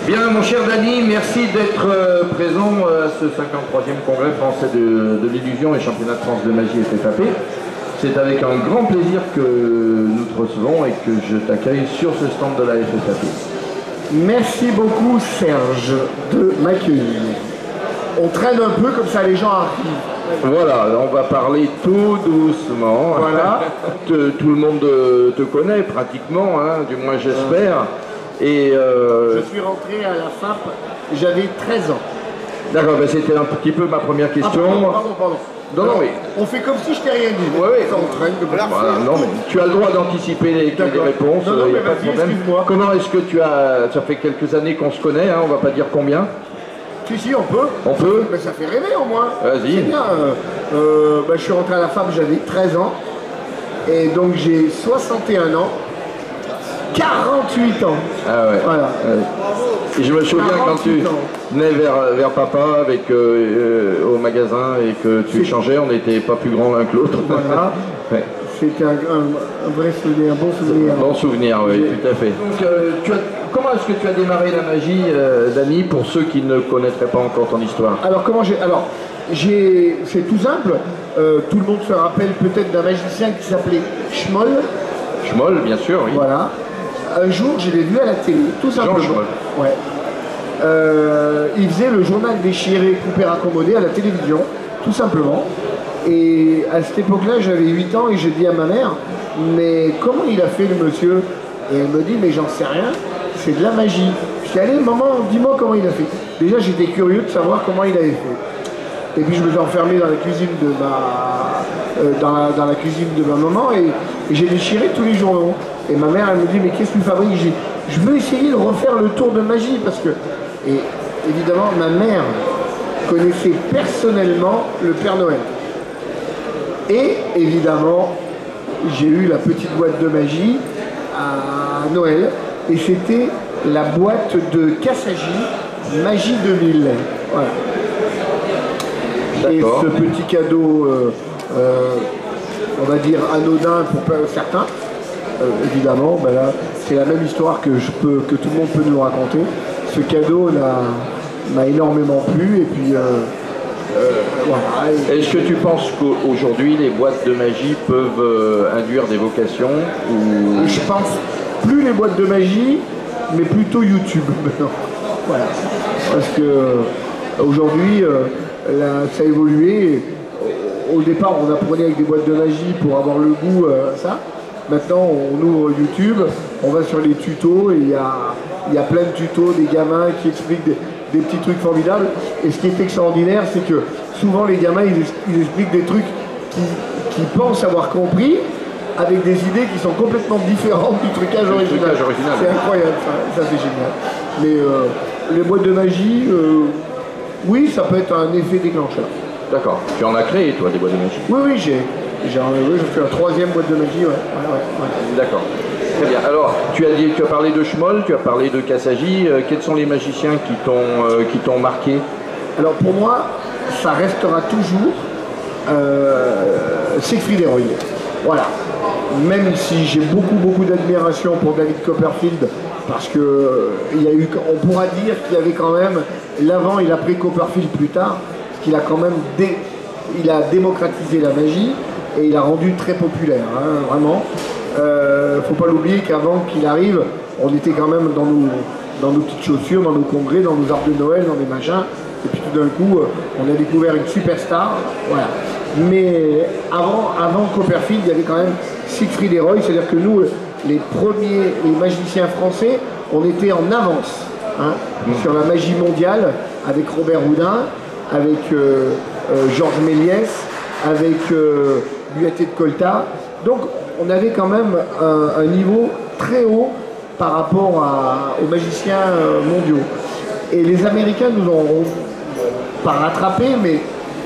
Bien, mon cher Dany, merci d'être présent à ce 53e congrès français de l'illusion et championnat de France de magie FFAP. C'est avec un grand plaisir que nous te recevons et que je t'accueille sur ce stand de la FFAP. Merci beaucoup Serge de m'accueillir. On traîne un peu comme ça, les gens arrivent. Voilà, on va parler tout doucement. Voilà. Tout le monde te connaît pratiquement, hein, du moins j'espère. Et je suis rentré à la FAP, j'avais 13 ans. D'accord, ben c'était un petit peu ma première question. Ah, pardon. Non, non, oui. On fait comme si je t'ai rien dit. Oui, oui. On traîne de Voilà, non, mais tu as le droit d'anticiper les réponses, non, il n'y a mais pas de problème. Comment est-ce que tu as... Ça fait quelques années qu'on se connaît, hein, on va pas dire combien. Si, on peut. On peut. Mais ça fait rêver au moins. Vas-y. C'est bien. Je suis rentré à la FAP, j'avais 13 ans. Et donc j'ai 61 ans. 48 ans. Ah ouais. Voilà. Et je me souviens quand tu venais vers papa avec, au magasin et que tu échangeais, on n'était pas plus grands l'un que l'autre. Voilà. Ouais. C'était un vrai souvenir, un bon souvenir. Bon souvenir, oui, tout à fait. Donc, comment est-ce que tu as démarré la magie, Dany, pour ceux qui ne connaîtraient pas encore ton histoire? Alors, c'est tout simple. Tout le monde se rappelle peut-être d'un magicien qui s'appelait Schmoll. Schmoll, bien sûr, oui. Voilà. Un jour, je l'ai vu à la télé, tout simplement. Jean Schmoll. Ouais. Il faisait le journal déchiré, coupé, raccommodé à la télévision, tout simplement. Et à cette époque-là, j'avais 8 ans et j'ai dit à ma mère, mais comment il a fait le monsieur? Et elle me dit, mais j'en sais rien, c'est de la magie. Je dis, allez maman, dis-moi comment il a fait. Déjà, j'étais curieux de savoir comment il avait fait. Et puis je me suis enfermé dans la cuisine de dans la cuisine de ma maman et j'ai déchiré tous les journaux. Et ma mère, elle me dit, mais qu'est-ce que tu fabriques? Je veux essayer de refaire le tour de magie parce que... Et évidemment, ma mère connaissait personnellement le Père Noël. Et évidemment, j'ai eu la petite boîte de magie à Noël et c'était la boîte de Kassaji Magie 2000. Voilà. Et ce petit cadeau, on va dire anodin pour certains, évidemment, ben là, c'est la même histoire que tout le monde peut nous raconter. Ce cadeau m'a énormément plu et puis voilà. Est-ce que tu penses qu'aujourd'hui les boîtes de magie peuvent induire des vocations ou... Je pense plus les boîtes de magie, mais plutôt YouTube maintenant. Voilà. Parce que aujourd'hui, ça a évolué. Au départ, on apprenait avec des boîtes de magie pour avoir le goût ça. Maintenant, on ouvre YouTube, on va sur les tutos et il y a plein de tutos, des gamins qui expliquent des petits trucs formidables. Et ce qui est extraordinaire, c'est que souvent les gamins, ils expliquent des trucs qu'ils pensent avoir compris avec des idées qui sont complètement différentes du trucage original. C'est incroyable, ça c'est génial. Mais les boîtes de magie, oui, ça peut être un effet déclencheur. D'accord. Tu en as créé, toi, des boîtes de magie? Oui, j'ai fait la 3e boîte de magie, ouais. D'accord. Très bien. Alors, tu as parlé de Schmoll, tu as parlé de Kassaji. Quels sont les magiciens qui t'ont marqué? Alors, pour moi, ça restera toujours Siegfried et Roy. Voilà. Même si j'ai beaucoup d'admiration pour David Copperfield, parce que on pourra dire qu'il y avait quand même l'avant et l'après Copperfield plus tard, parce qu'il a quand même il a démocratisé la magie et il a rendu très populaire, hein, vraiment. Faut pas l'oublier qu'avant qu'il arrive, on était quand même dans nos petites chaussures, dans nos congrès, dans nos arbres de Noël, dans des machins. Et puis tout d'un coup, on a découvert une superstar. Voilà. Mais avant Copperfield, il y avait quand même Siegfried et Roy, c'est-à-dire que nous, les magiciens français, on était en avance sur la magie mondiale avec Robert Houdin, avec Georges Méliès, avec Buatté de Colta. Donc on avait quand même un niveau très haut par rapport aux magiciens mondiaux. Et les Américains nous ont pas rattrapés, mais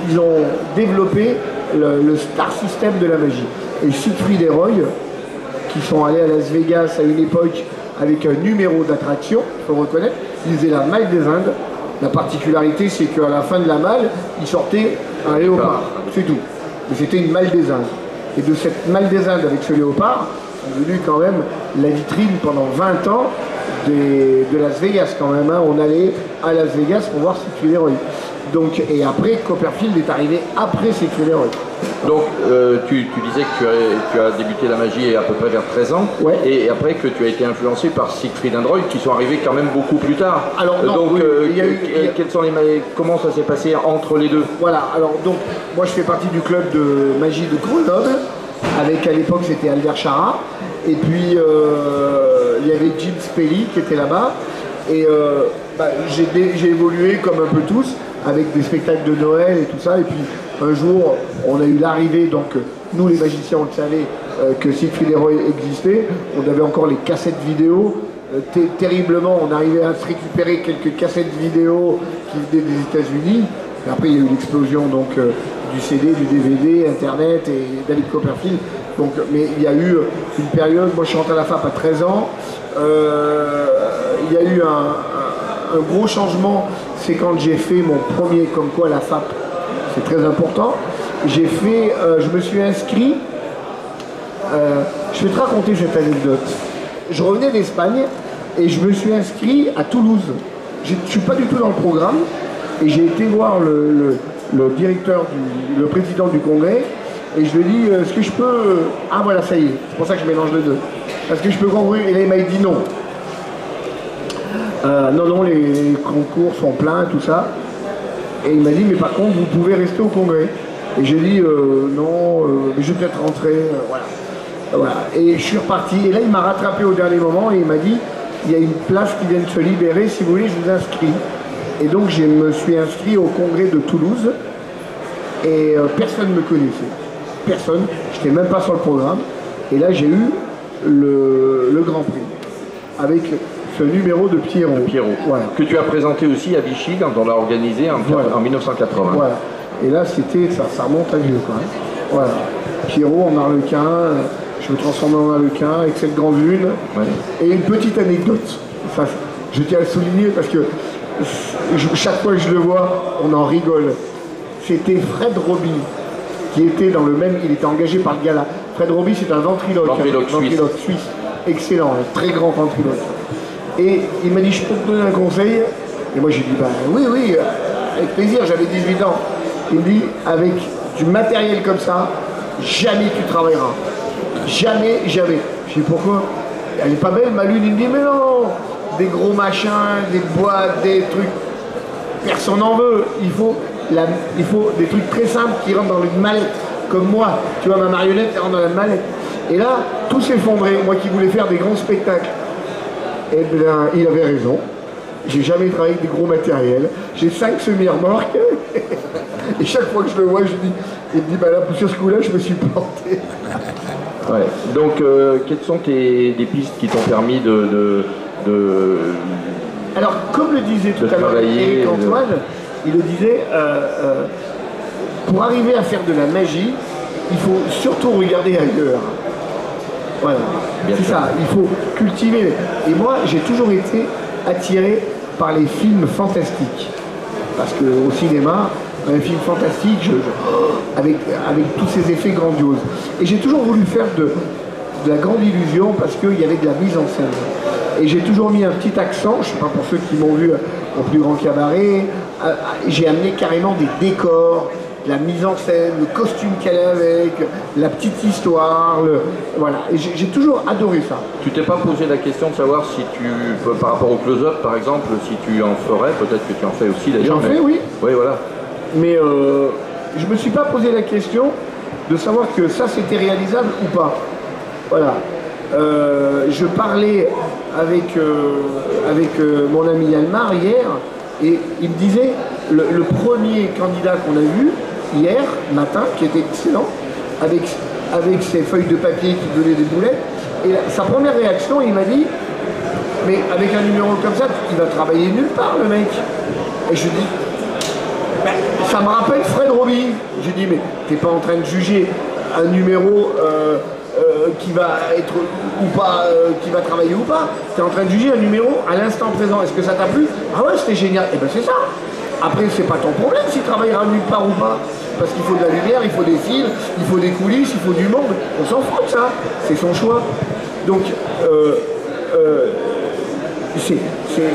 ils ont développé le star system de la magie. Et Siegfried et Roy, qui sont allés à Las Vegas à une époque avec un numéro d'attraction, il faut reconnaître, ils faisaient la malle des Indes. La particularité, c'est qu'à la fin de la malle, ils sortaient un léopard, c'est tout. Mais c'était une malle des Indes. Et de cette malle des Indes avec ce léopard, on a devenu quand même la vitrine pendant 20 ans de Las Vegas quand même. Hein. On allait à Las Vegas pour voir Siegfried et Roy. Donc, et après, Copperfield est arrivé après Siegfried et Roy. Donc, tu disais que tu as débuté la magie à peu près vers 13 ans, ouais. Et après que tu as été influencé par Siegfried and Roy, qui sont arrivés quand même beaucoup plus tard. Alors, non, donc, oui, comment ça s'est passé entre les deux? Voilà, alors donc, moi je fais partie du club de magie de Grenoble, avec à l'époque c'était Albert Chara, et puis il y avait Jim Spelly qui était là-bas, et j'ai évolué comme un peu tous, avec des spectacles de Noël et tout ça, et puis un jour on a eu l'arrivée, donc nous les magiciens on le savait, que Siegfried et Roy existait, on avait encore les cassettes vidéo, terriblement on arrivait à se récupérer quelques cassettes vidéo qui venaient des États-Unis, et après il y a eu l'explosion donc du CD, du DVD, Internet et David Copperfield, donc, mais il y a eu une période, moi je suis rentré à la FAP à 13 ans, il y a eu un gros changement, c'est quand j'ai fait mon premier, comme quoi la FAP, c'est très important. J'ai fait, je me suis inscrit, je vais te raconter cette anecdote. Je revenais d'Espagne et je me suis inscrit à Toulouse. Je ne suis pas du tout dans le programme et j'ai été voir le directeur, le président du congrès et je lui ai dit, est-ce que je peux... Ah voilà, ça y est, c'est pour ça que je mélange les deux. Est-ce que je peux concourir? Et là il m'a dit non. Non, les concours sont pleins, tout ça. Et il m'a dit, mais par contre, vous pouvez rester au congrès. Et j'ai dit, non, mais je vais peut-être rentrer, voilà. Et je suis reparti. Et là, il m'a rattrapé au dernier moment et il m'a dit, il y a une place qui vient de se libérer, si vous voulez, je vous inscris. Et donc, je me suis inscrit au congrès de Toulouse. Et personne ne me connaissait. Personne. Je n'étais même pas sur le programme. Et là, j'ai eu le Grand Prix. Avec... ce numéro de Pierrot. Voilà. Que tu as présenté aussi à Vichy quand on l'a organisé en 1980. Voilà. Et là, c'était, ça remonte à vieux quand même. Voilà. Pierrot en arlequin, je me transformais en arlequin avec cette grande lune. Ouais. Et une petite anecdote, ça, je tiens à le souligner parce que chaque fois que je le vois, on en rigole. C'était Fred Roby qui était dans le même, il était engagé par le gala. Fred Roby, c'est un ventriloque. Ventriloque suisse. Excellent, un très grand ventriloque. Et il m'a dit, je peux te donner un conseil? Et moi j'ai dit, ben oui, avec plaisir, j'avais 18 ans. Il me dit, avec du matériel comme ça, jamais tu travailleras. Jamais. Je dis, pourquoi? Elle est pas belle, ma lune? Il me dit, mais non, des gros machins, des boîtes, des trucs, personne n'en veut. Il faut des trucs très simples qui rentrent dans une mallette, comme moi. Tu vois, ma marionnette, elle rentre dans la mallette. Et là, tout s'effondrait, moi qui voulais faire des grands spectacles. Eh bien, il avait raison. J'ai jamais travaillé avec des gros matériels. J'ai 5 semi-remorques. Et chaque fois que je le vois, il me dit, bah là, sur ce coup-là, je me suis planté. Ouais. Donc, quelles sont des pistes qui t'ont permis de... Alors, comme le disait tout à l'heure Éric Antoine, il le disait, pour arriver à faire de la magie, il faut surtout regarder ailleurs. Voilà, c'est ça, il faut cultiver. Et moi, j'ai toujours été attiré par les films fantastiques. Parce qu'au cinéma, un film fantastique, avec tous ces effets grandioses. Et j'ai toujours voulu faire de la grande illusion parce qu'il y avait de la mise en scène. Et j'ai toujours mis un petit accent, je ne sais pas pour ceux qui m'ont vu au plus grand cabaret, j'ai amené carrément des décors, la mise en scène, le costume qu'elle a avec, la petite histoire, voilà. Et j'ai toujours adoré ça. Tu t'es pas posé la question de savoir si tu, par rapport au close-up par exemple, si tu en ferais, peut-être que tu en fais aussi d'ailleurs. J'en fais, oui. Oui, voilà. Mais je me suis pas posé la question de savoir que ça c'était réalisable ou pas. Voilà. Je parlais avec mon ami Yalmar hier, et il me disait, le premier candidat qu'on a vu, hier matin, qui était excellent, avec ses feuilles de papier qui donnaient des boulettes. Et sa première réaction, il m'a dit, mais avec un numéro comme ça, il va travailler nulle part, le mec. Et je dis, ben, ça me rappelle Fred Roby. J'ai dit, mais t'es pas en train de juger un numéro qui va être ou pas, qui va travailler ou pas. T'es en train de juger un numéro à l'instant présent. Est-ce que ça t'a plu? Ah ouais, c'était génial. Et ben c'est ça. Après, c'est pas ton problème s'il travaillera nulle part ou pas. Parce qu'il faut de la lumière, il faut des fils, il faut des coulisses, il faut du monde. On s'en fout de ça. C'est son choix. Donc, c'est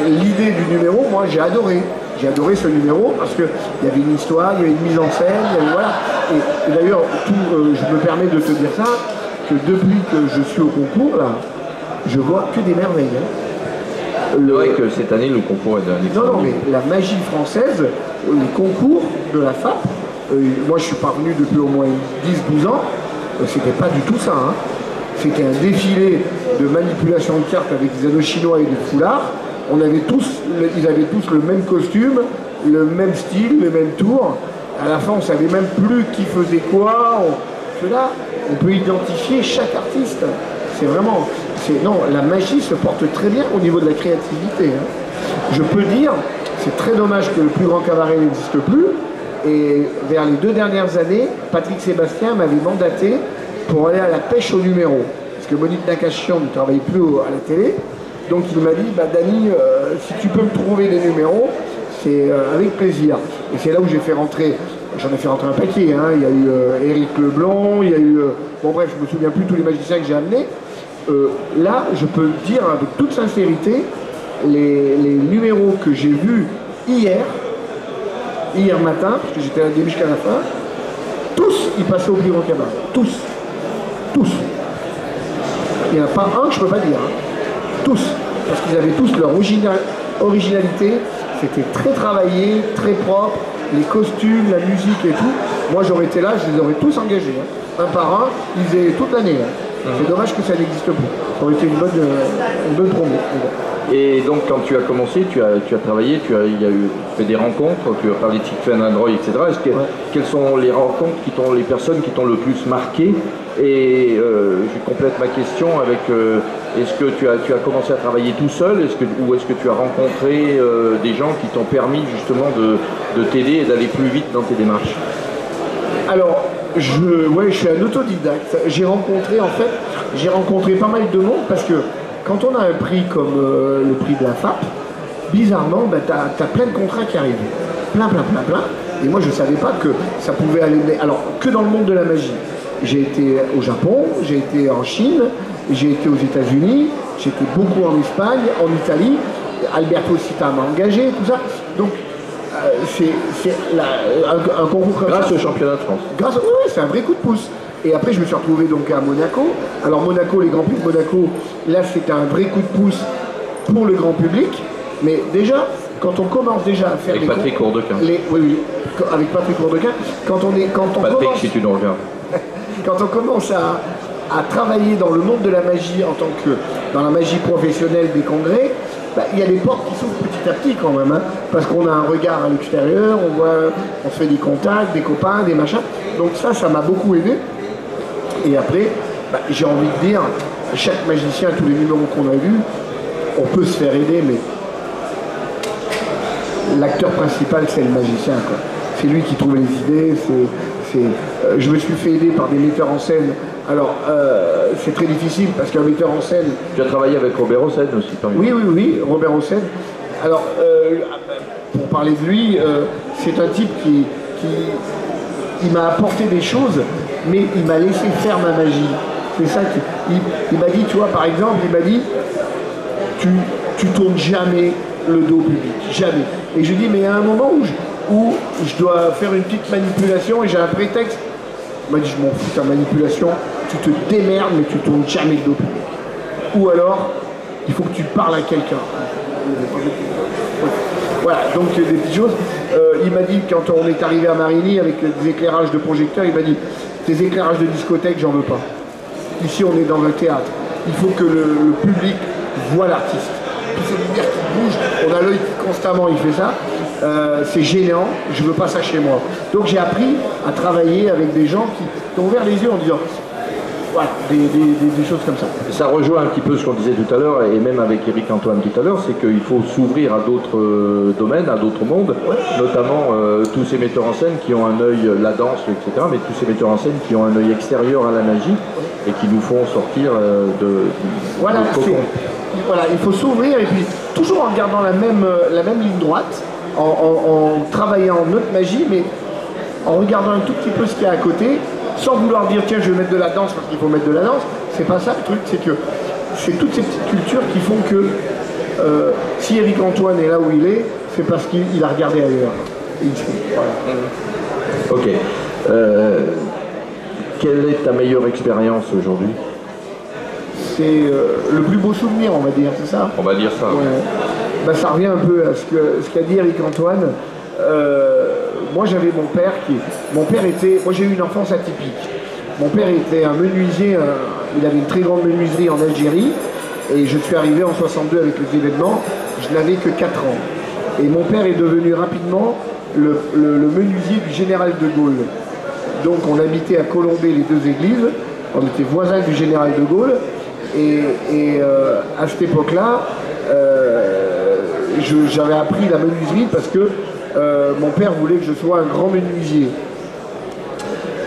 l'idée du numéro, moi j'ai adoré. J'ai adoré ce numéro parce qu'il y avait une histoire, il y avait une mise en scène, il y avait, voilà. Et d'ailleurs, je me permets de te dire ça, que depuis que je suis au concours, là, je vois que des merveilles. Hein. C'est vrai que cette année, le concours est d'un Non, mais la magie française, les concours de la FAP, moi je suis parvenu depuis au moins 10-12 ans, c'était pas du tout ça. Hein. C'était un défilé de manipulation de cartes avec des anneaux chinois et des foulards. Ils avaient tous le même costume, le même style, le même tour. À la fin, on ne savait même plus qui faisait quoi. Là, on peut identifier chaque artiste. C'est vraiment... Non, la magie se porte très bien au niveau de la créativité. Hein. Je peux dire, c'est très dommage que le plus grand cabaret n'existe plus. Et vers les 2 dernières années, Patrick Sébastien m'avait mandaté pour aller à la pêche au numéro. Parce que Monique Nakachian ne travaille plus à la télé. Donc il m'a dit, bah, Dany, si tu peux me trouver des numéros, c'est avec plaisir. Et c'est là où j'ai fait rentrer, j'en ai fait rentrer un paquet. Hein. Il y a eu Éric Leblond, il y a eu... bon bref, je me souviens plus tous les magiciens que j'ai amenés. Là, je peux dire avec toute sincérité, les numéros que j'ai vus hier matin, parce que j'étais à début jusqu'à la fin, tous, ils passaient au plus grand cabaret. Tous. Il n'y en a pas un que je ne peux pas dire. Hein. Tous. Parce qu'ils avaient tous leur originalité. C'était très travaillé, très propre. Les costumes, la musique et tout. Moi, j'aurais été là, je les aurais tous engagés. Hein. Un par un, ils faisaient toute l'année. Hein. C'est dommage que ça n'existe plus. Ça aurait été une bonne promo. Et donc quand tu as commencé, tu as travaillé, tu as fait des rencontres, tu as parlé de Siegfried Android, etc. Quelles sont les rencontres les personnes qui t'ont le plus marqué? Et je complète ma question avec est-ce que tu as commencé à travailler tout seul, ou est-ce que tu as rencontré des gens qui t'ont permis justement de t'aider et d'aller plus vite dans tes démarches? Alors, je suis un autodidacte. J'ai rencontré pas mal de monde parce que quand on a un prix comme le prix de la FAP, bizarrement, bah, tu as plein de contrats qui arrivent. Plein. Et moi, je ne savais pas que ça pouvait aller... Alors, que dans le monde de la magie. J'ai été au Japon, j'ai été en Chine, j'ai été aux États-Unis, j'ai été beaucoup en Espagne, en Italie. Alberto Sita m'a engagé, tout ça. Donc, c'est un concours comme grâce au championnat de France. Oui, c'est un vrai coup de pouce. Et après, je me suis retrouvé donc à Monaco. Alors Monaco, les Grands Prix de Monaco, là, c'était un vrai coup de pouce pour le grand public. Mais déjà, quand on commence déjà à faire avec Patrick Courdequin. Oui, avec Patrick Courdequin. Patrick, si tu nous reviens. Quand on commence à travailler dans le monde de la magie en tant que dans la magie professionnelle des congrès, bah, il y a des portes qui s'ouvrent petit à petit quand même, hein, parce qu'on a un regard à l'extérieur, on se fait des contacts, des copains, des machins. Donc ça m'a beaucoup aidé. Et après, bah, j'ai envie de dire, chaque magicien, tous les numéros qu'on a vus, on peut se faire aider, mais l'acteur principal, c'est le magicien, quoi. C'est lui qui trouve les idées. Je me suis fait aider par des metteurs en scène. Alors, c'est très difficile parce qu'un metteur en scène... Tu as travaillé avec Robert Hossein aussi, quand même. Oui, Robert Hossein. Alors, pour parler de lui, c'est un type qui m'a apporté des choses, mais il m'a laissé faire ma magie. C'est ça il m'a dit, tu vois, par exemple, il m'a dit, tu tournes jamais le dos au public, jamais. Et je dis, mais il y a un moment où je dois faire une petite manipulation et j'ai un prétexte. Il m'a dit, je m'en fous ta manipulation, tu te démerdes, mais tu tournes jamais le dos au public. Ou alors, il faut que tu parles à quelqu'un. Voilà, donc des petites choses. Il m'a dit, quand on est arrivé à Marigny avec des éclairages de projecteurs, il m'a dit, tes éclairages de discothèque, j'en veux pas. Ici, on est dans un théâtre. Il faut que le public voit l'artiste. Toutes ces lumières qui bougent, on a l'œil qui constamment, il fait ça. C'est gênant, je veux pas ça chez moi. Donc j'ai appris à travailler avec des gens qui ont ouvert les yeux en disant, voilà, des choses comme ça. Ça rejoint un petit peu ce qu'on disait tout à l'heure, et même avec Éric Antoine tout à l'heure, c'est qu'il faut s'ouvrir à d'autres domaines, à d'autres mondes, notamment tous ces metteurs en scène qui ont un œil, la danse, etc., mais tous ces metteurs en scène qui ont un œil extérieur à la magie et qui nous font sortir voilà, voilà, il faut s'ouvrir et puis toujours en gardant la même ligne droite, en travaillant notre magie, mais en regardant un tout petit peu ce qu'il y a à côté, sans vouloir dire tiens je vais mettre de la danse parce qu'il faut mettre de la danse. C'est pas ça le truc, c'est que c'est toutes ces petites cultures qui font que Si Eric Antoine est là où il est, c'est parce qu'il a regardé ailleurs. Voilà. Ok. Quelle est ta meilleure expérience aujourd'hui? C'est le plus beau souvenir, on va dire, c'est ça? On va dire ça. Ouais. Bah, ça revient un peu à ce qu'a dit Eric Antoine. Moi j'avais mon père moi j'ai eu une enfance atypique. Mon père était un menuisier, il avait une très grande menuiserie en Algérie, et je suis arrivé en 62 avec les événements, je n'avais que 4 ans. Et mon père est devenu rapidement le menuisier du général de Gaulle. Donc on habitait à Colombey les deux églises, on était voisins du général de Gaulle, et à cette époque-là, j'avais appris la menuiserie parce que mon père voulait que je sois un grand menuisier.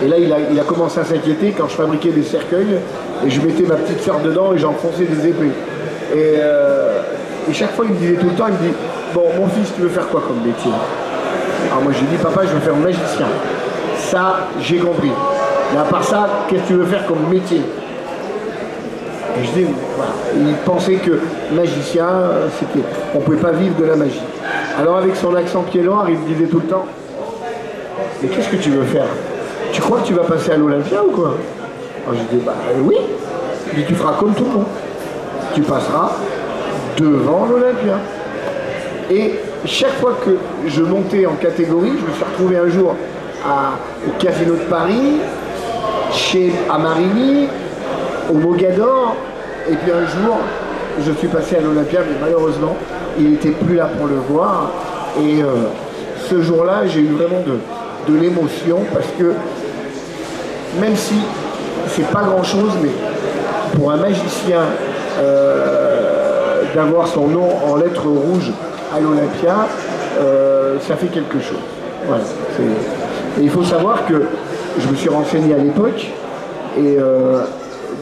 Et là, il a commencé à s'inquiéter quand je fabriquais des cercueils et je mettais ma petite sœur dedans et j'enfonçais des épées. Et chaque fois, il me disait tout le temps, il me dit, bon, mon fils, tu veux faire quoi comme métier? Alors moi, je lui dis, papa, je veux faire magicien. Ça, j'ai compris. Mais à part ça, qu'est-ce que tu veux faire comme métier? Et je dis, voilà. Il pensait que magicien, on ne pouvait pas vivre de la magie. Alors avec son accent pied-noir, il me disait tout le temps, mais qu'est-ce que tu veux faire? Tu crois que tu vas passer à l'Olympia ou quoi? Alors je dis, bah oui. Il dit, tu feras comme tout le monde. Tu passeras devant l'Olympia. Et chaque fois que je montais en catégorie, je me suis retrouvé un jour au Casino de Paris, à Marigny, au Mogador, et puis un jour, je suis passé à l'Olympia, mais malheureusement, il n'était plus là pour le voir. Et ce jour-là, j'ai eu vraiment de l'émotion, parce que même si c'est pas grand-chose, mais pour un magicien, d'avoir son nom en lettres rouges à l'Olympia, ça fait quelque chose. Voilà, et il faut savoir que je me suis renseigné à l'époque, et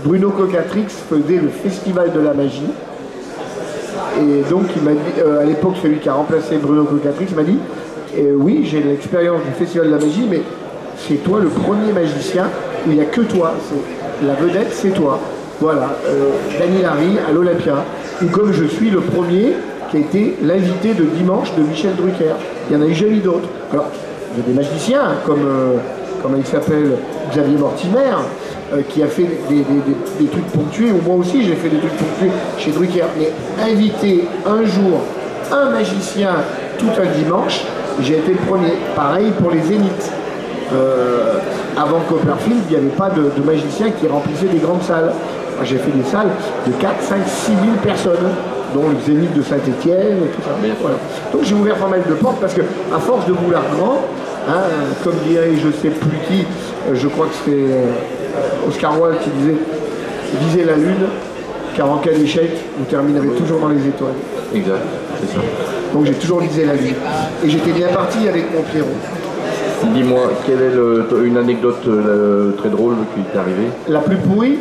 Bruno Cocatrix faisait le Festival de la magie. Et donc il m'a dit, à l'époque, celui qui a remplacé Bruno Cocatrix m'a dit, oui, j'ai l'expérience du Festival de la magie, mais c'est toi le premier magicien où il n'y a que toi. La vedette, c'est toi. Voilà, Dany Larry à l'Olympia. Ou comme je suis le premier qui a été l'invité de dimanche de Michel Drucker. Il y en a eu jamais d'autres. Alors, il y a des magiciens, comme il s'appelle Xavier Mortimer, qui a fait des trucs ponctués, ou moi aussi j'ai fait des trucs ponctués chez Drucker. Mais inviter un jour un magicien tout un dimanche, j'ai été le premier. Pareil pour les Zéniths. Avant Copperfield, il n'y avait pas de magicien qui remplissait des grandes salles. J'ai fait des salles de 4, 5, 6 000 personnes, dont le Zénith de Saint-Étienne et tout ça. Voilà. Donc j'ai ouvert pas mal de portes parce que, à force de vouloir grand, hein, comme dirait je sais plus qui, je crois que c'est Oscar Wilde qui disait « Visez la lune, car en cas d'échec, vous terminerez toujours dans les étoiles. » Exact, c'est ça. Donc j'ai toujours visé la lune. Et j'étais bien parti avec mon Pierrot. Dis-moi, quelle est une anecdote très drôle qui t'est arrivée? La plus pourrie,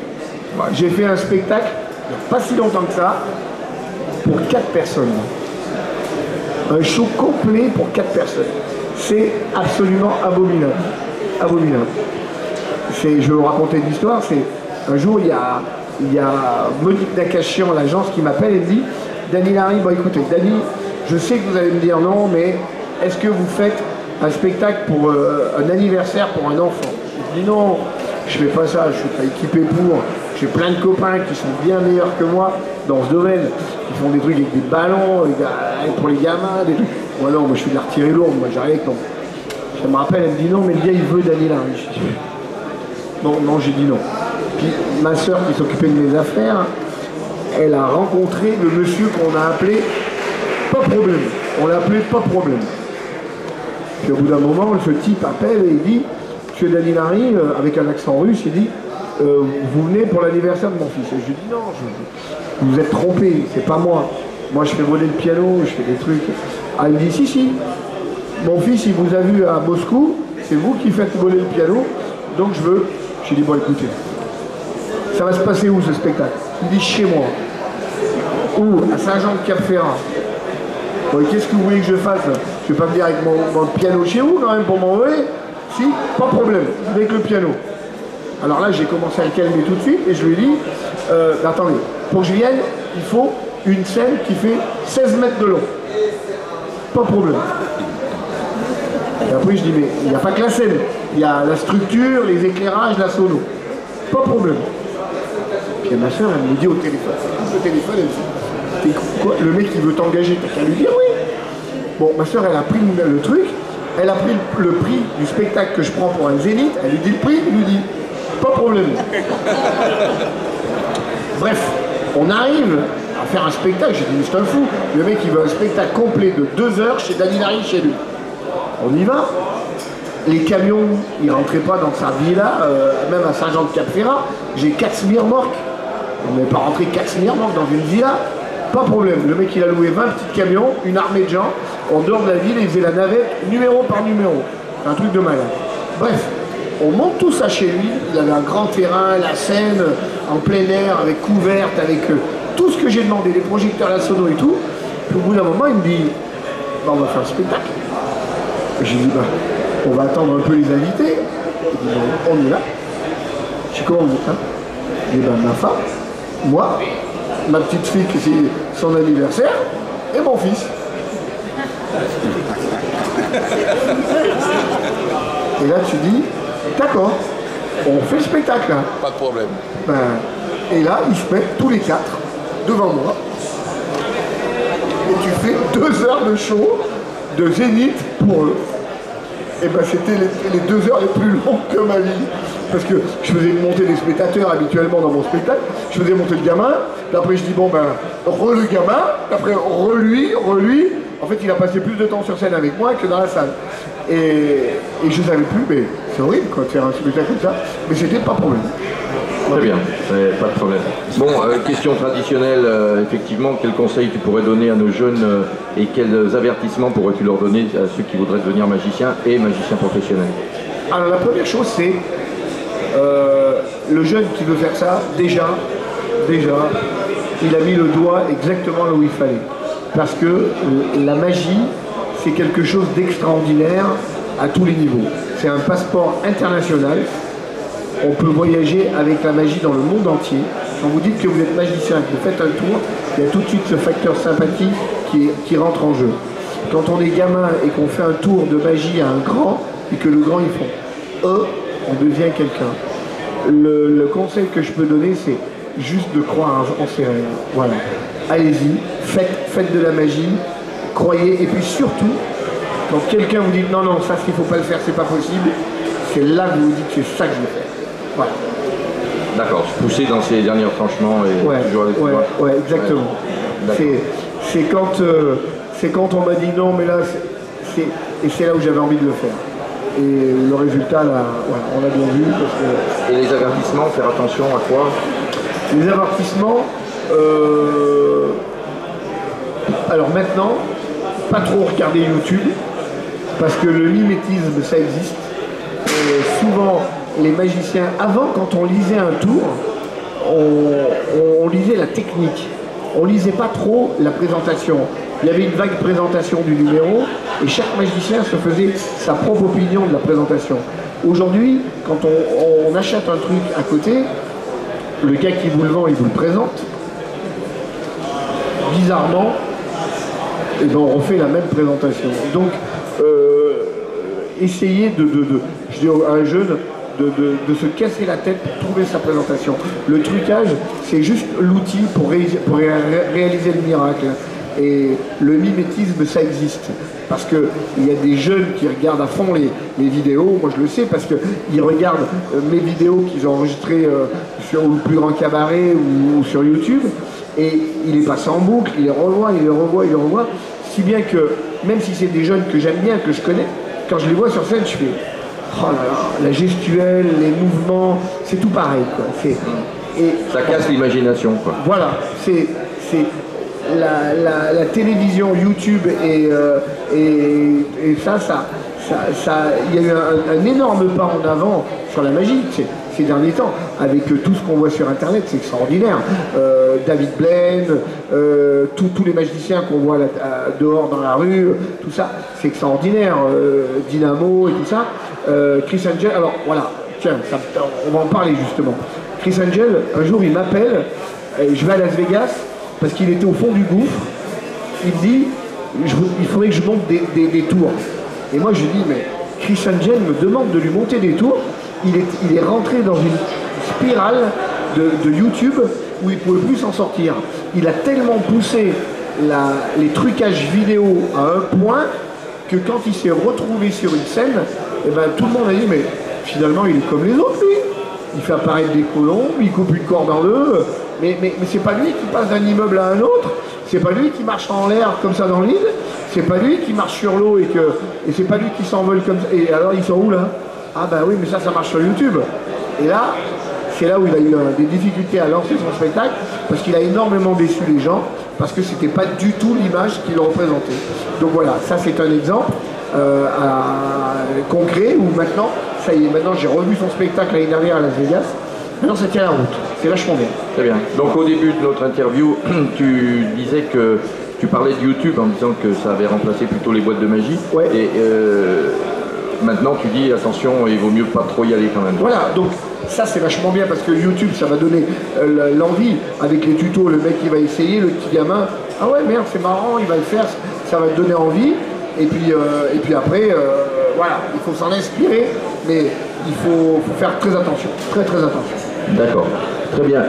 ouais. J'ai fait un spectacle, il n'y a pas si longtemps que ça, pour 4 personnes. Un show complet pour 4 personnes. C'est absolument abominable. Abominable. Je vais vous raconter une histoire. Un jour, il y a Monique Nakachian, l'agence, qui m'appelle et me dit « Dany Larry, bon écoutez, Dany, je sais que vous allez me dire non, mais est-ce que vous faites un spectacle pour un anniversaire pour un enfant ?» Je dis « Non, je fais pas ça, je suis pas équipé pour. J'ai plein de copains qui sont bien meilleurs que moi dans ce domaine. Ils font des trucs avec des ballons, pour les gamins, des trucs. Moi non, moi je suis de l'artillerie lourde, moi j'arrive avec non. » Je me rappelle, elle me dit « Non, mais le gars il veut Dany Larry. » Non, j'ai dit non. Puis ma soeur qui s'occupait de mes affaires, elle a rencontré le monsieur qu'on a appelé Pas Problème. On l'a appelé Pas Problème. Puis au bout d'un moment, ce type appelle et il dit « Monsieur Dany Larry, avec un accent russe, il dit « Vous venez pour l'anniversaire de mon fils. » Et je lui dis « Non, vous êtes trompé, c'est pas moi. Moi je fais voler le piano, je fais des trucs. » Ah, il me dit « Si, mon fils il vous a vu à Moscou, c'est vous qui faites voler le piano, donc je veux. » J'ai dit, bon écoutez, ça va se passer où ce spectacle? Il dit, chez moi. Où? À Saint-Jean-de-Cap-Ferrat. Bon, qu'est-ce que vous voulez que je fasse? Je vais pas venir avec mon piano chez vous quand même pour m'envoler? Si, pas de problème, avec le piano. Alors là, j'ai commencé à le calmer tout de suite et je lui ai dit, attendez, pour que je vienne, il faut une scène qui fait 16 mètres de long. Pas de problème. Et après je dis, mais il n'y a pas que la scène, il y a la structure, les éclairages, la sono. Pas de problème. Puis ma soeur, elle me dit au téléphone, elle me dit, quoi, le mec qui veut t'engager, t'as qu'à lui dire oui. Bon, ma soeur, elle a pris le truc, elle a pris le prix du spectacle que je prends pour un Zénith, elle lui dit le prix, il lui dit, pas de problème. Bref, on arrive à faire un spectacle, j'ai dit, c'est un fou, le mec il veut un spectacle complet de 2 heures chez Dany Larry, chez lui. On y va. Les camions, ils rentraient pas dans sa villa, même à Saint-Jean-de-Cap-Ferrat, j'ai 4 smirmorques. On n'est pas rentré 4 smirmorques dans une villa, pas de problème. Le mec il a loué 20 petits camions, une armée de gens, en dehors de la ville, il faisait la navette numéro par numéro. C'est un truc de malade. Bref, on monte tout ça chez lui, il avait un grand terrain, la scène, en plein air, avec couverte, avec tout ce que j'ai demandé, les projecteurs, la sono et tout. Puis au bout d'un moment, il me dit, bah, on va faire un spectacle. J'ai dit, bah, on va attendre un peu les invités. Il dit, on est là. Je dis, comment on est là? Il dit, bah, ma femme, moi, ma petite fille qui c'est son anniversaire, et mon fils. Et là, tu dis, d'accord, on fait le spectacle là. Pas de problème. Ben, et là, ils se mettent tous les 4 devant moi. Et tu fais 2 heures de show de Zénith pour eux. Et ben c'était les 2 heures les plus longues de ma vie. Parce que je faisais monter des spectateurs habituellement dans mon spectacle. Je faisais monter le gamin. Puis après je dis bon ben, le gamin. Après lui. En fait il a passé plus de temps sur scène avec moi que dans la salle. Et je savais plus, mais c'est horrible quoi de faire un spectacle comme ça. Mais c'était pas problème. Très bien, pas de problème. Bon, question traditionnelle, effectivement, quels conseils tu pourrais donner à nos jeunes et quels avertissements pourrais-tu leur donner à ceux qui voudraient devenir magiciens et magiciens professionnels? Alors la première chose c'est le jeune qui veut faire ça, déjà, il a mis le doigt exactement là où il fallait. Parce que la magie, c'est quelque chose d'extraordinaire à tous les niveaux. C'est un passeport international. On peut voyager avec la magie dans le monde entier. Quand vous dites que vous êtes magicien, que vous faites un tour, il y a tout de suite ce facteur sympathie qui rentre en jeu. Quand on est gamin et qu'on fait un tour de magie à un grand, et que le grand ils font on devient quelqu'un. Le conseil que je peux donner, c'est juste de croire en ses rêves. Voilà. Allez-y, faites de la magie, croyez, et puis surtout, quand quelqu'un vous dit non, ça, il ne faut pas le faire, c'est pas possible, c'est là que vous vous dites c'est ça que je vais faire. Voilà. D'accord, pousser dans ces derniers retranchements et toujours avec ouais, exactement. Ouais. C'est quand on m'a dit non, mais là, et c'est là où j'avais envie de le faire. Et le résultat, là, voilà, on l'a bien vu. Parce que... Et les avertissements, faire attention à quoi? Les avertissements, alors maintenant, pas trop regarder YouTube, parce que le mimétisme, ça existe. Et souvent, les magiciens, avant, quand on lisait un tour, on lisait la technique. On lisait pas trop la présentation. Il y avait une vague présentation du numéro et chaque magicien se faisait sa propre opinion de la présentation. Aujourd'hui, quand on achète un truc à côté, le gars qui vous le vend, il vous le présente. Bizarrement, et ben on refait la même présentation. Donc, essayez je dis à un jeune, de se casser la tête pour trouver sa présentation. Le trucage, c'est juste l'outil pour réaliser le miracle. Et le mimétisme, ça existe. Parce qu'il y a des jeunes qui regardent à fond les vidéos, moi je le sais, parce qu'ils regardent mes vidéos qu'ils ont enregistrées sur le plus grand cabaret ou sur YouTube, et ils les passent en boucle, ils les revoient, si bien que, même si c'est des jeunes que j'aime bien, que je connais, quand je les vois sur scène, je fais oh là là, la gestuelle, les mouvements, c'est tout pareil, quoi. Ça casse l'imagination, quoi. Voilà, c'est la télévision, YouTube et ça, il y a eu un énorme pas en avant sur la magie ces derniers temps, avec tout ce qu'on voit sur Internet, c'est extraordinaire. David Blaine, tous les magiciens qu'on voit dehors dans la rue, tout ça, c'est extraordinaire. Dynamo et tout ça. Chris Angel, alors voilà, tiens, on va en parler justement. Chris Angel, un jour il m'appelle, je vais à Las Vegas, parce qu'il était au fond du gouffre. Il me dit, il faudrait que je monte des tours. Et moi je lui dis, mais Chris Angel me demande de lui monter des tours. Il est rentré dans une spirale de YouTube où il ne pouvait plus s'en sortir. Il a tellement poussé les trucages vidéo à un point que quand il s'est retrouvé sur une scène, eh ben, tout le monde a dit, mais finalement il est comme les autres lui. Il fait apparaître des colombes, il coupe une corde en deux, mais c'est pas lui qui passe d'un immeuble à un autre, c'est pas lui qui marche en l'air comme ça dans l'île, c'est pas lui qui marche sur l'eau et c'est pas lui qui s'envole comme ça. Et alors ils sont où là? Ah bah oui, mais ça marche sur YouTube. Et là, c'est là où il a eu des difficultés à lancer son spectacle, parce qu'il a énormément déçu les gens, parce que c'était pas du tout l'image qu'il représentait. Donc voilà, ça c'est un exemple concret où maintenant, ça y est, maintenant j'ai revu son spectacle l'année dernière à Las Vegas. Maintenant ça tient la route, c'est vachement bien. Très bien. Donc au début de notre interview, tu disais que tu parlais de YouTube en disant que ça avait remplacé plutôt les boîtes de magie. Ouais. Et maintenant tu dis attention, il vaut mieux pas trop y aller quand même. Voilà, donc ça c'est vachement bien parce que YouTube ça va donner l'envie avec les tutos, le mec qui va essayer, le petit gamin, ah ouais merde c'est marrant, il va le faire, ça va te donner envie. Et puis après, voilà, il faut s'en inspirer, mais il faut faire très attention, très attention. D'accord, très bien.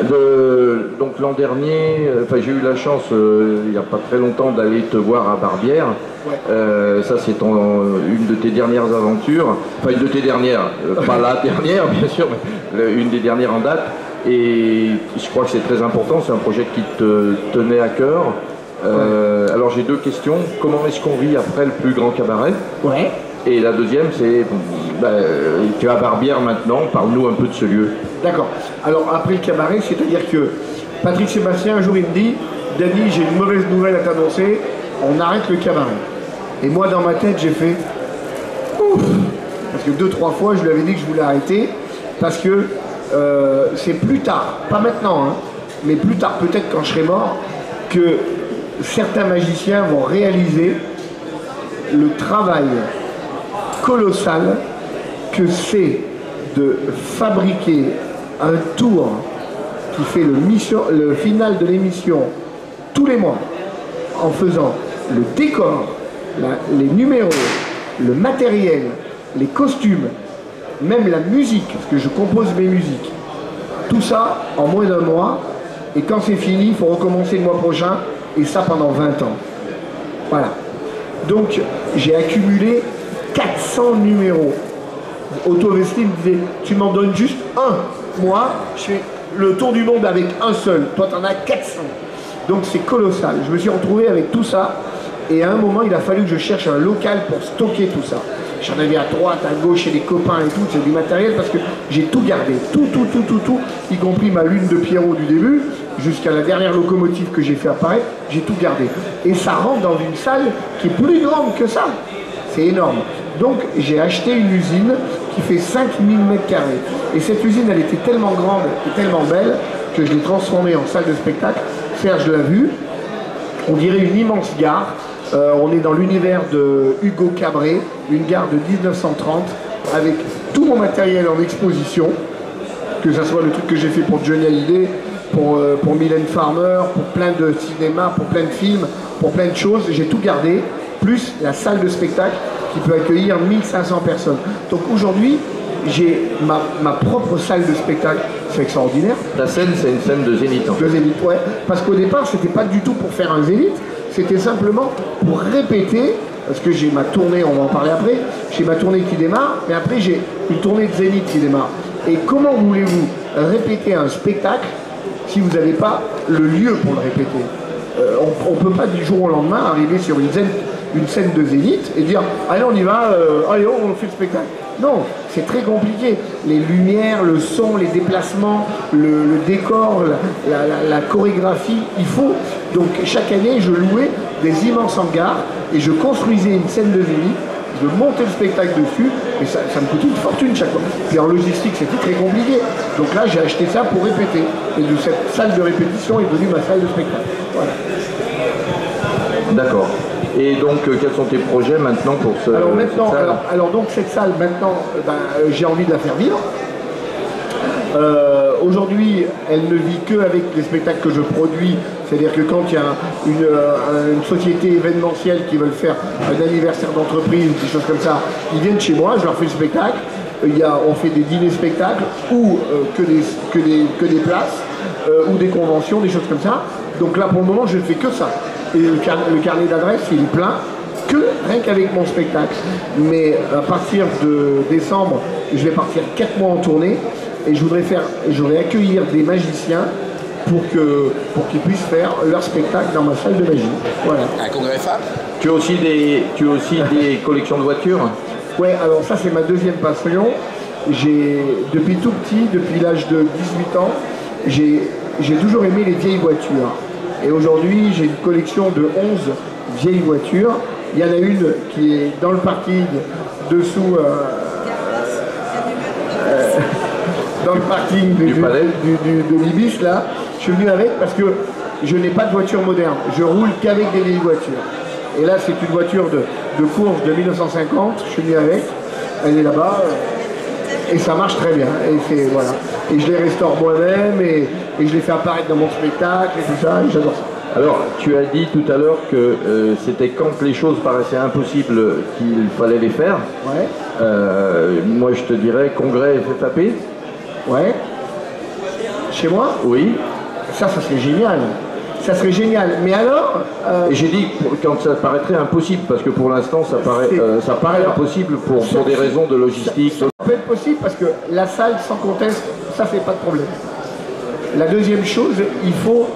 Donc l'an dernier, j'ai eu la chance, il n'y a pas très longtemps, d'aller te voir à Barbière. Ouais. Ça c'est une de tes dernières aventures, enfin une de tes dernières, pas la dernière bien sûr, mais une des dernières en date. Et je crois que c'est très important, c'est un projet qui te tenait à cœur. Alors j'ai deux questions. Comment est-ce qu'on vit après le plus grand cabaret? Ouais. Et la deuxième, c'est, tu es à Barbière maintenant, parle-nous un peu de ce lieu. D'accord. Alors après le cabaret, c'est-à-dire que Patrick Sébastien, un jour il me dit, Danny, j'ai une mauvaise nouvelle à t'annoncer, on arrête le cabaret. Et moi dans ma tête, j'ai fait, ouf, parce que 2-3 fois, je lui avais dit que je voulais arrêter, parce que c'est plus tard, pas maintenant, hein, mais plus tard, peut-être quand je serai mort, que certains magiciens vont réaliser le travail colossal que c'est de fabriquer un tour qui fait le final de l'émission tous les mois en faisant le décor, les numéros, le matériel, les costumes, même la musique, parce que je compose mes musiques. Tout ça en moins d'un mois, et quand c'est fini, il faut recommencer le mois prochain, et ça pendant 20 ans. Voilà. Donc j'ai accumulé 400 numéros. Otto Westly me disait, tu m'en donnes juste un. Moi, je fais le tour du monde avec un seul. Toi, t'en as 400. Donc c'est colossal. Je me suis retrouvé avec tout ça. Et à un moment, il a fallu que je cherche un local pour stocker tout ça. J'en avais à droite, à gauche, chez des copains et tout. C'est du matériel parce que j'ai tout gardé. Tout. Y compris ma lune de Pierrot du début, jusqu'à la dernière locomotive que j'ai fait apparaître. J'ai tout gardé. Et ça rentre dans une salle qui est plus grande que ça. C'est énorme. Donc j'ai acheté une usine qui fait 5000 m². Et cette usine, elle était tellement grande et tellement belle que je l'ai transformée en salle de spectacle. Serge l'a vu. On dirait une immense gare. On est dans l'univers de Hugo Cabret, une gare de 1930, avec tout mon matériel en exposition, que ce soit le truc que j'ai fait pour Johnny Hallyday, pour Mylène Farmer, pour plein de cinéma, pour plein de films, pour plein de choses. J'ai tout gardé, plus la salle de spectacle qui peut accueillir 1500 personnes. Donc aujourd'hui, j'ai ma propre salle de spectacle. C'est extraordinaire. La scène, c'est une scène de Zénith. En fait. De Zénith, ouais. Parce qu'au départ, c'était pas du tout pour faire un Zénith. C'était simplement pour répéter, parce que j'ai ma tournée, on va en parler après, j'ai ma tournée qui démarre, mais après j'ai une tournée de Zénith qui démarre. Et comment voulez-vous répéter un spectacle si vous n'avez pas le lieu pour le répéter? On ne peut pas du jour au lendemain arriver sur une scène de Zénith et dire « Allez, on y va, allez, on fait le spectacle ». Non, c'est très compliqué. Les lumières, le son, les déplacements, le décor, la chorégraphie, il faut. Donc chaque année, je louais des immenses hangars et je construisais une scène de Zénith, je montais le spectacle dessus, et ça me coûtait une fortune chaque fois. Puis en logistique, c'était très compliqué. Donc là, j'ai acheté ça pour répéter. Et de cette salle de répétition est devenue ma salle de spectacle. Voilà. D'accord. Et donc, quels sont tes projets maintenant pour cette salle? Alors donc cette salle, maintenant, j'ai envie de la faire vivre. aujourd'hui, elle ne vit que avec les spectacles que je produis. C'est-à-dire que quand il y a une société événementielle qui veut faire un anniversaire d'entreprise, des choses comme ça, ils viennent chez moi, je leur fais le spectacle. On fait des dîners-spectacles ou que des places ou des conventions, des choses comme ça. Donc là, pour le moment, je ne fais que ça. Et le carnet d'adresse, il est plein, rien qu'avec mon spectacle. Mais à partir de décembre, je vais partir 4 mois en tournée et je voudrais accueillir des magiciens pour qu'ils puissent faire leur spectacle dans ma salle de magie. Voilà. Un congrès FAP. Tu as aussi des collections de voitures? Ouais, alors ça c'est ma deuxième passion. Depuis tout petit, depuis l'âge de 18 ans, j'ai toujours aimé les vieilles voitures. Et aujourd'hui, j'ai une collection de 11 vieilles voitures. Il y en a une qui est dans le parking dessous, dans le parking de l'Ibis là. Je suis venu avec parce que je n'ai pas de voiture moderne. Je roule qu'avec des vieilles voitures. Et là, c'est une voiture de course de 1950. Je suis venu avec. Elle est là-bas. Et ça marche très bien. Voilà. Et je les restaure moi-même et je les fais apparaître dans mon spectacle et tout ça. Et j'adore ça. Alors, tu as dit tout à l'heure que c'était quand les choses paraissaient impossibles qu'il fallait les faire. Ouais. Moi, je te dirais congrès FFAP. Ouais. Chez moi? Oui. Ça serait génial. Ça serait génial. Mais alors... Et j'ai dit quand ça paraîtrait impossible, parce que pour l'instant, ça paraît impossible pour des raisons de logistique. Ça peut être possible parce que la salle, sans conteste, ça fait pas de problème. La deuxième chose, il faut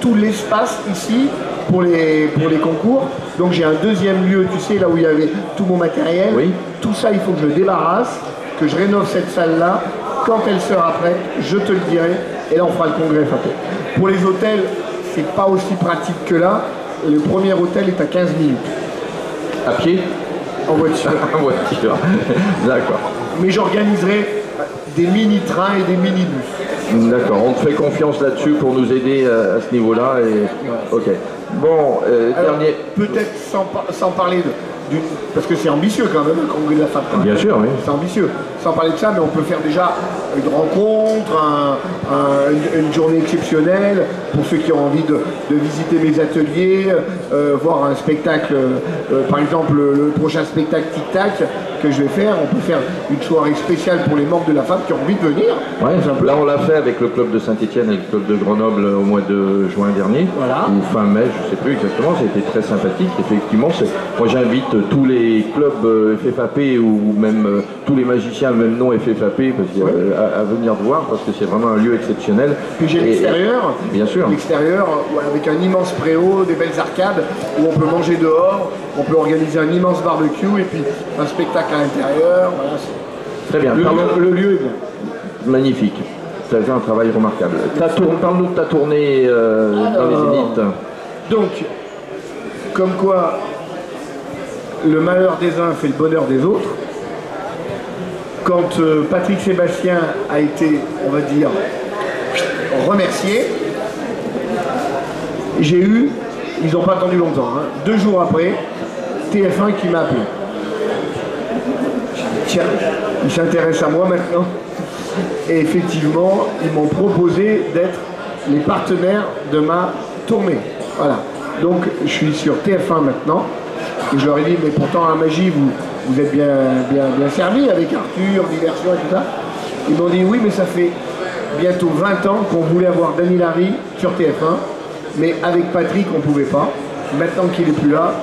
tout l'espace ici pour les concours. Donc j'ai un deuxième lieu, tu sais, là où il y avait tout mon matériel. Oui. Tout ça, il faut que je le débarrasse, que je rénove cette salle-là. Quand elle sera prête, je te le dirai, et là on fera le congrès FAP. Pour les hôtels, c'est pas aussi pratique que là. Le premier hôtel est à 15 minutes. À pied? En voiture. En voiture. D'accord. Mais j'organiserai des mini-trains et des mini-bus. D'accord, on te fait confiance là-dessus pour nous aider à ce niveau-là. Et... Ok. Bon, dernier... Peut-être sans parler parce que c'est ambitieux quand même, le congrès de la FAP. Bien sûr, oui. C'est ambitieux. Sans parler de ça, mais on peut faire déjà une rencontre, une journée exceptionnelle pour ceux qui ont envie de visiter mes ateliers, voir un spectacle, par exemple le prochain spectacle Tic Tac que je vais faire. On peut faire une soirée spéciale pour les membres de la FAP qui ont envie de venir. Ouais, là on l'a fait avec le club de Saint-Etienne et le club de Grenoble au mois de juin dernier, voilà. Ou fin mai, je ne sais plus exactement, c'était très sympathique. Effectivement, moi j'invite tous les clubs FFAP ou même tous les magiciens, même non FFAP, à venir voir parce que c'est vraiment un lieu exceptionnel. Puis j'ai l'extérieur, bien sûr. L'extérieur avec un immense préau, des belles arcades où on peut manger dehors, on peut organiser un immense barbecue et puis un spectacle à l'intérieur. Voilà, très bien. Le lieu est bien. Magnifique. Tu as fait un travail remarquable. Parle-nous de ta tournée dans les Zéniths. Donc, comme quoi le malheur des uns fait le bonheur des autres. Quand Patrick Sébastien a été, on va dire, remercié, ils n'ont pas attendu longtemps, 2 jours après, TF1 qui m'a appelé. Tiens, ils s'intéressent à moi maintenant. Et effectivement, ils m'ont proposé d'être les partenaires de ma tournée. Voilà. Donc, je suis sur TF1 maintenant. Et je leur ai dit, mais pourtant à Magie, vous êtes bien servi avec Arthur, Diversion et tout ça. Ils m'ont dit, oui, mais ça fait bientôt 20 ans qu'on voulait avoir Dany Larry sur TF1, mais avec Patrick, on ne pouvait pas. Maintenant qu'il n'est plus là,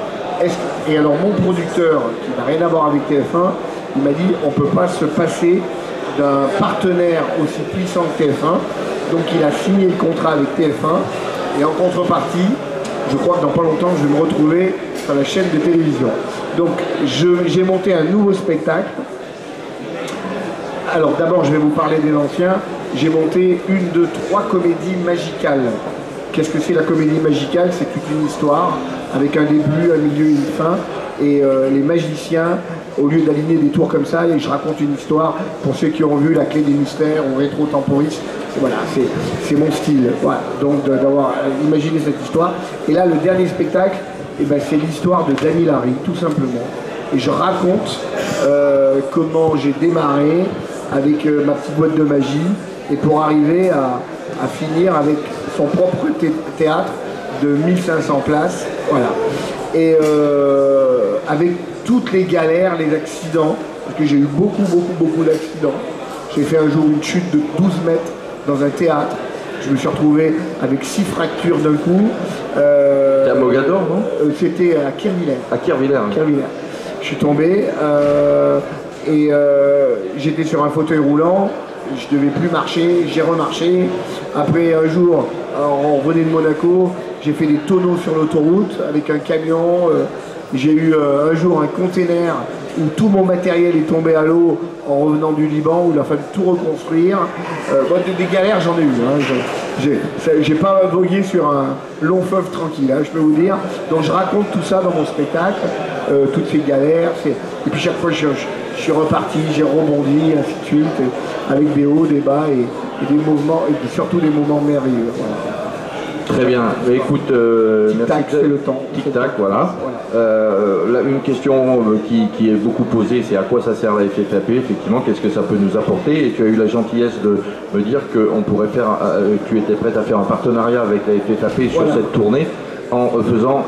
et alors mon producteur, qui n'a rien à voir avec TF1, il m'a dit, on ne peut pas se passer d'un partenaire aussi puissant que TF1. Donc il a signé le contrat avec TF1, et en contrepartie, je crois que dans pas longtemps, je vais me retrouver sur la chaîne de télévision. Donc, j'ai monté un nouveau spectacle. Alors, d'abord, je vais vous parler des anciens. J'ai monté 1, 2, 3 comédies magicales. Qu'est-ce que c'est la comédie magicale? C'est toute une histoire, avec un début, un milieu, une fin. Et les magiciens, au lieu d'aligner des tours comme ça, et je raconte une histoire pour ceux qui ont vu La Clé des Mystères ou Rétro-Temporis. Voilà, c'est mon style. Voilà. Donc d'avoir imaginé cette histoire. Et là, le dernier spectacle, c'est l'histoire de Dany Larry, tout simplement. Et je raconte comment j'ai démarré avec ma petite boîte de magie et pour arriver à finir avec son propre théâtre de 1500 places, voilà. Et avec toutes les galères, les accidents, parce que j'ai eu beaucoup d'accidents. J'ai fait un jour une chute de 12 mètres dans un théâtre. Je me suis retrouvé avec 6 fractures d'un coup. C'était à Mogador, non? C'était à Kirvillers. À Kirvillers. Je suis tombé et j'étais sur un fauteuil roulant. Je ne devais plus marcher, j'ai remarché. Après un jour, on revenait de Monaco, j'ai fait des tonneaux sur l'autoroute avec un camion. J'ai eu un jour un container où tout mon matériel est tombé à l'eau en revenant du Liban, où il a fallu tout reconstruire. Des galères, j'en ai eu. Hein. J'ai pas vogué sur un long fleuve tranquille, hein, je peux vous dire. Donc je raconte tout ça dans mon spectacle, toutes ces galères. Et puis chaque fois, je suis reparti, j'ai rebondi, ainsi de suite, avec des hauts, des bas et des mouvements, et surtout des moments merveilleux. Voilà. Très bien. Écoute, tic-tac, c'est le temps. Tic-tac, voilà. Là, une question qui est beaucoup posée, c'est à quoi ça sert la FFAP, effectivement, qu'est-ce que ça peut nous apporter? Et tu as eu la gentillesse de me dire que tu étais prête à faire un partenariat avec la FFAP sur cette tournée, en faisant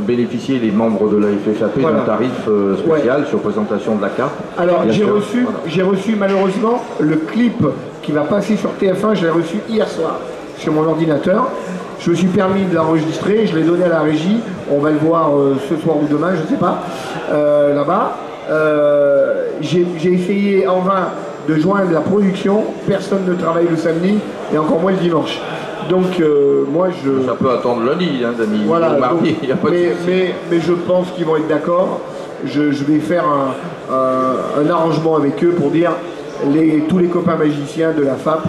bénéficier les membres de la FFAP d'un tarif spécial sur présentation de la carte. Alors j'ai reçu malheureusement le clip qui va passer sur TF1, je l'ai reçu hier soir sur mon ordinateur. Je me suis permis de l'enregistrer, je l'ai donné à la régie, on va le voir ce soir ou demain, je ne sais pas, là-bas. J'ai essayé en vain de joindre la production, personne ne travaille le samedi et encore moins le dimanche. Donc moi je... Ça peut attendre lundi, hein, Dany. Voilà, mardi, mais je pense qu'ils vont être d'accord. Je vais faire un arrangement avec eux pour dire tous les copains magiciens de la FAP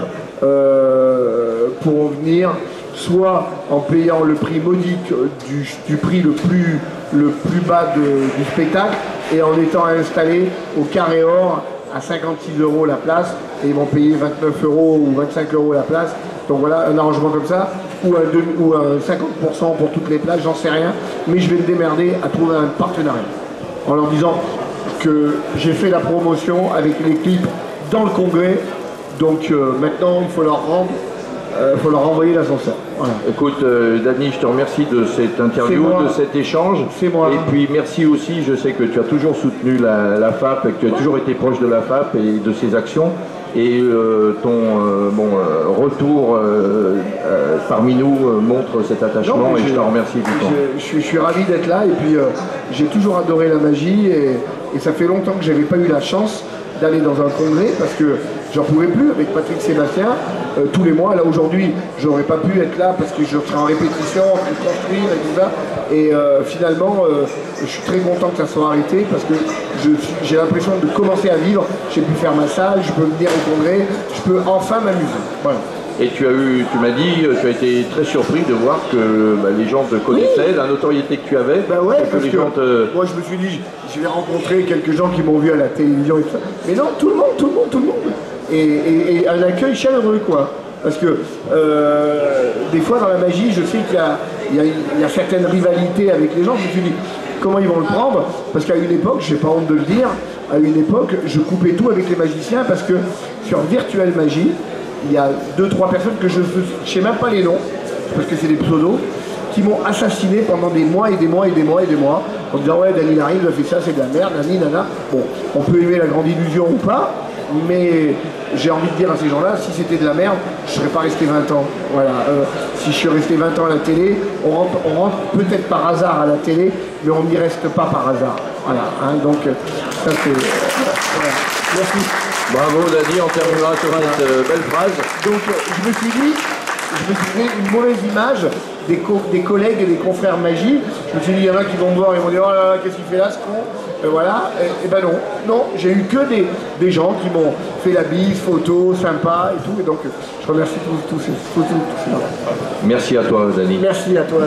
pourront venir, soit en payant le prix modique du prix le plus bas du spectacle et en étant installés au carré or à 56 € la place, et ils vont payer 29 € ou 25 € la place. Donc voilà, un arrangement comme ça, ou un 50% pour toutes les places, j'en sais rien, mais je vais me démerder à trouver un partenariat en leur disant que j'ai fait la promotion avec les clips dans le congrès, donc maintenant il faut leur renvoyer l'ascenseur. Voilà. Écoute, Dany, je te remercie de cette interview, de cet échange. C'est moi. Et puis merci aussi, je sais que tu as toujours soutenu la FAP, et que tu as toujours été proche de la FAP et de ses actions. Et ton retour parmi nous montre cet attachement, et je t'en remercie du temps. Je suis ravi d'être là, et puis j'ai toujours adoré la magie, et ça fait longtemps que je n'avais pas eu la chance d'aller dans un congrès, parce que j'en pouvais plus avec Patrick Sébastien tous les mois. Là aujourd'hui, j'aurais pas pu être là parce que je serais en répétition, en train de construire et tout ça. Et finalement, je suis très content que ça soit arrêté, parce que j'ai l'impression de commencer à vivre. J'ai pu faire ma salle, je peux venir au congrès, je peux enfin m'amuser. Voilà. Et tu m'as dit, tu as été très surpris de voir que les gens te connaissaient, la notoriété que tu avais. Bah ouais, parce que moi je me suis dit, je vais rencontrer quelques gens qui m'ont vu à la télévision et tout ça. Mais non, tout le monde. Et un accueil chaleureux, quoi. Parce que des fois dans la magie, je sais qu'il y a certaines rivalités avec les gens. Je me suis dit, comment ils vont le prendre? Parce qu'à une époque, j'ai pas honte de le dire, à une époque, je coupais tout avec les magiciens, parce que sur Virtuelle Magie, il y a 2-3 personnes que je ne sais même pas les noms, parce que c'est des pseudos, qui m'ont assassiné pendant des mois et des mois en disant ouais, Dany Larry il a fait ça, c'est de la merde, nani, nana. Bon, on peut aimer la grande illusion ou pas, mais j'ai envie de dire à ces gens-là, si c'était de la merde, je ne serais pas resté 20 ans. Voilà. Si je suis resté 20 ans à la télé, on rentre peut-être par hasard à la télé, mais on n'y reste pas par hasard. Voilà. Hein, donc, ça c'est... voilà. Merci. Bravo Dany, on terminera sur cette belle phrase. Donc je me suis fait une mauvaise image des collègues et des confrères magie. Je me suis dit, il y en a qui vont me voir et vont dire, oh là là, qu'est-ce qu'il fait là ce con? Voilà, et ben non, j'ai eu que des gens qui m'ont fait la bise, photo, sympa et tout, et donc je remercie tous ces gens. Merci à toi Dany. Merci à toi.